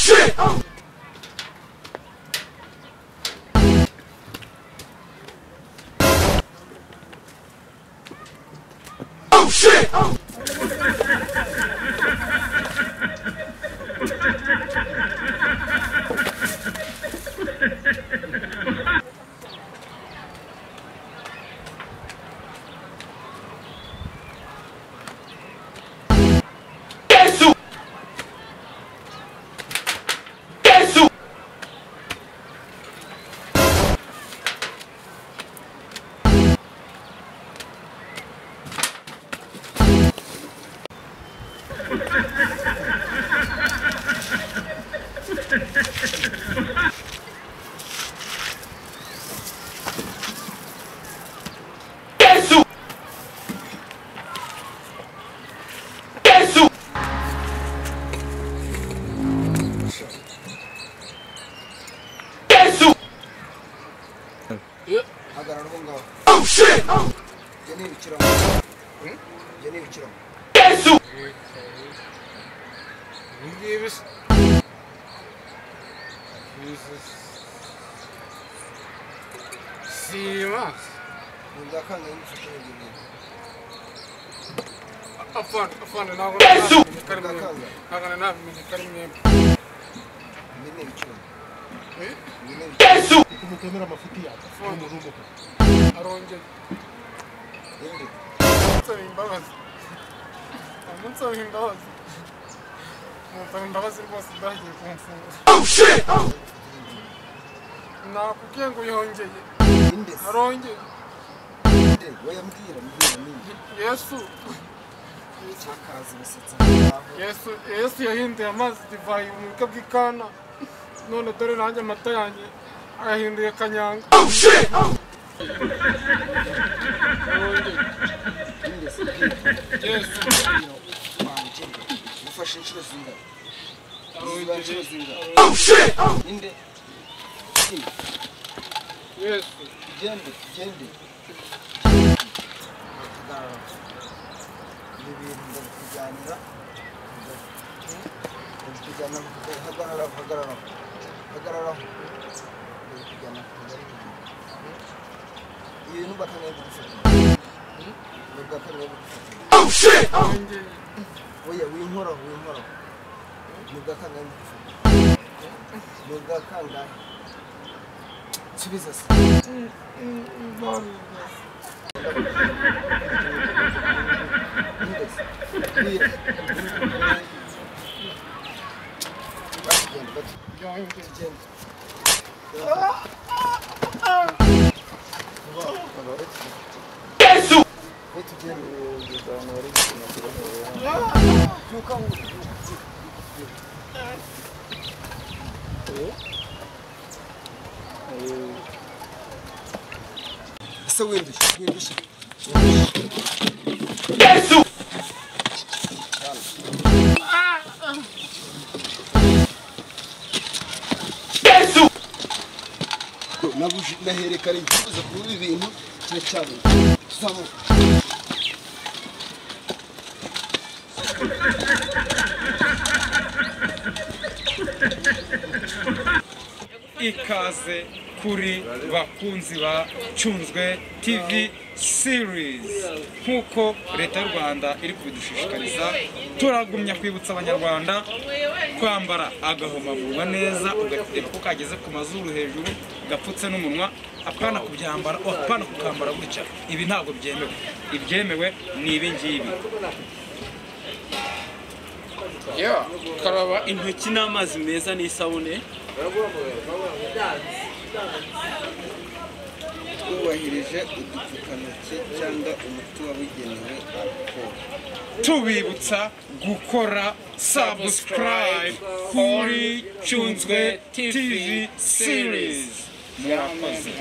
shit! Oh shit! Oh shit! Jenny Vichram. Jenny Vichram. Jesus. Simas. Mudakanga yimfashe ngibiri. Afana nago. Agana na mikarimye. Jenny Vichram. Yesu! Kumutemera amafuti yacu n'umurugo Aronje. Indi. Imbabazi. Amunsa imbabazi. Imbabazi rwose ndagiye kumfunga. Oh shit! Nakubwiye ngo yongeye. Indi. Aronje. Indi. Wayambwira mbwira. Yesu. Akazi bisetsa. Yesu yahinduye amazi divayi mu buryo bw'ikana. None dore nanjye amata yanjye ayahinduye kanyanga. Oh shit! Yesu. Ufashe inshuro zingahe? Oh shit! Inde. Yesu. Gende. Ibintu ndakuganira. Hagarara. Ibintu bakanaye gufata. Oh shit! Oya winkora. Mugakanaye gufata. Subiza se. Yesu! Ese windushye. Yesu! Yesu! Naherekana ikibazo kuri ibi bintu cyane. Tuzamo. Ikaze kuri bakunzi ba Cyunzwe TV series nkuko leta y'u Rwanda iri kubidushishikariza turagumya kwibutsa abanyarwanda kwambara agahomamunwa neza ugatema ko kageze ku mazuru hejuru gapfutse n'umunwa apana kubyambara apana kukambara gutya ibi ntabwo byemewe ibyemewe ni ibi ngibi karaba intoki n'amazi meza n'isabune ubahirije udupfukantoki cyangwa umuti wabugenewe tubibutsa gukora subscribe kuri Cyunzwe TV series. Murakoze.